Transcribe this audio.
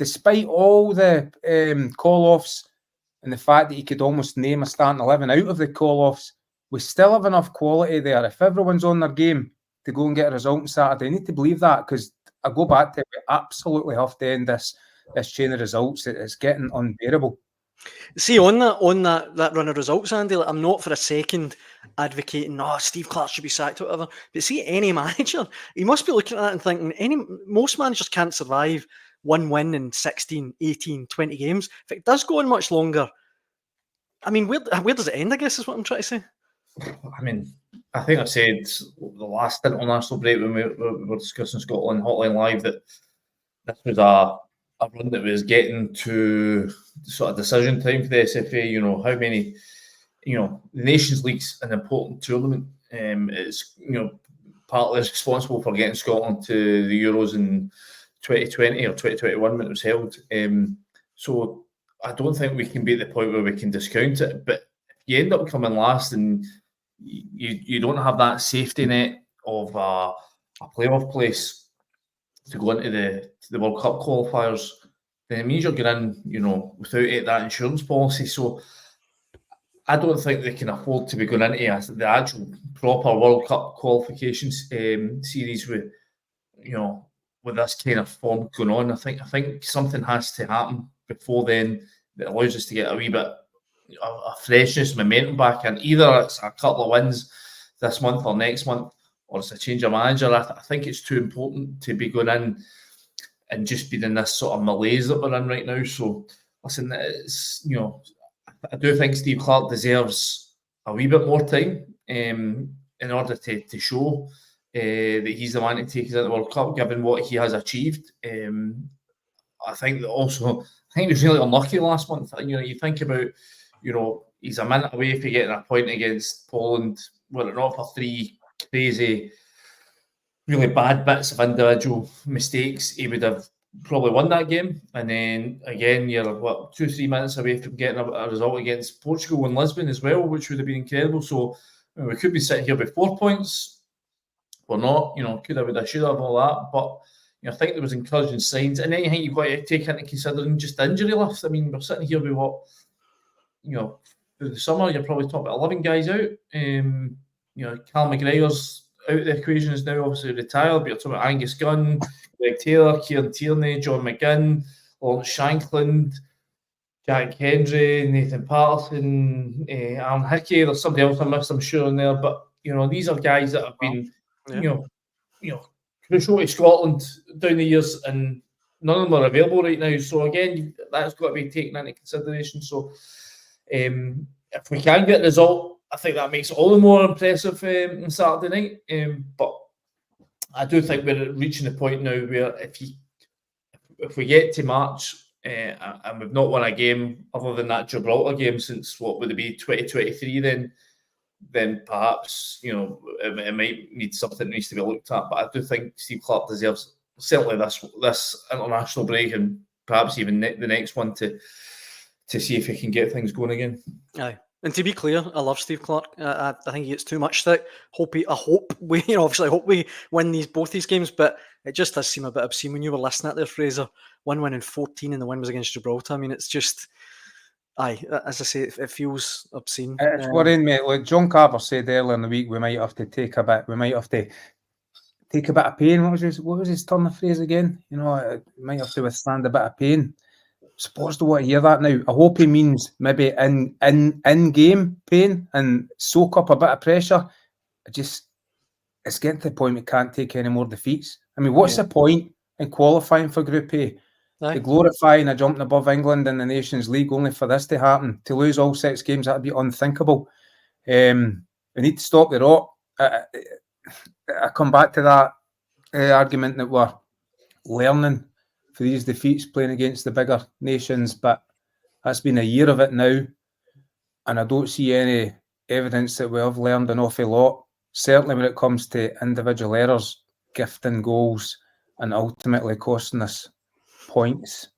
despite all the call-offs and the fact that he could almost name a starting 11 out of the call-offs, we still have enough quality there. If everyone's on their game to go and get a result on Saturday, I need to believe that, because I go back to it, we absolutely have to end this chain of results. It's getting unbearable. See, on that run of results, Andy, like, I'm not for a second advocating, Steve Clarke should be sacked or whatever. But see, any manager, he must be looking at that and thinking, most managers can't survive one win in 16, 18, 20 games. If it does go on much longer, I mean, where does it end, I guess, is what I'm trying to say. I mean, I think I said the last international break when we were discussing Scotland Hotline Live that this was a run that was getting to sort of decision time for the SFA. How many, the Nations League's an important tournament. It's, partly responsible for getting Scotland to the Euros in 2020 or 2021 when it was held. So I don't think we can be at the point where we can discount it. But if you end up coming last and you don't have that safety net of a playoff place to go into the World Cup qualifiers, then it means you're going in, without that insurance policy. So I don't think they can afford to be going into the actual proper World Cup qualifications series with this kind of form going on. I think something has to happen before then that allows us to get a wee bit of freshness, momentum back in. Either it's a couple of wins this month or next month, or it's a change of manager. I think it's too important to be going in and just being in this sort of malaise that we're in right now. So, listen, it's, I do think Steve Clarke deserves a wee bit more time in order to show that he's the man to take us into the World Cup, given what he has achieved. I think that also, he was really unlucky last month. You think about, he's a minute away from getting a point against Poland, were it not for three crazy, really bad bits of individual mistakes, he would have probably won that game. And then again, you're 2-3 minutes away from getting a result against Portugal in Lisbon as well, which would have been incredible. So we could be sitting here with 4 points. We're not, could have, would have, should have, all that. But I think there was encouraging signs. And then I think you've got to take into considering just the injury list. I mean, we're sitting here with through the summer, you're probably talking about 11 guys out. Cal McGregor's out of the equation, is now obviously retired, but you're talking about Angus Gunn, Greg Taylor, Kieran Tierney, John McGinn, Lawrence Shankland, Jack Hendry, Nathan Patterson, Aaron Hickey. There's somebody else I missed, I'm sure, in there. But, these are guys that have been, crucial to Scotland down the years, and none of them are available right now. So, again, that's got to be taken into consideration. So, if we can get a result, I think that makes it all the more impressive on Saturday night. But I do think we're reaching the point now where if we get to March and we've not won a game other than that Gibraltar game since, what would it be, 2023, then perhaps, it might need something that needs to be looked at. But I do think Steve Clarke deserves certainly this international break, and perhaps even the next one to see if he can get things going again. Aye. And to be clear, I love Steve Clarke. I think he gets too much stick. I hope we win both these games, but it just does seem a bit obscene when you were listening at there, Fraser. 1 win in 14, and the win was against Gibraltar. I mean, it's just, as I say, it feels obscene. It's worrying me. Like John Carver said earlier in the week, we might have to take a bit of pain. What was his turn of phrase again? We might have to withstand a bit of pain. Supposed to want to hear that now. I hope he means maybe in game pain and soak up a bit of pressure. It's getting to the point we can't take any more defeats. I mean, what's the point in qualifying for Group A? To glorify and jumping above England in the Nations League only for this to happen, to lose all 6 games, that'd be unthinkable. We need to stop the rot. I come back to that argument that we're learning for these defeats playing against the bigger nations, but that's been a year of it now, and I don't see any evidence that we have learned an awful lot, certainly when it comes to individual errors, gifting goals, and ultimately costing us points.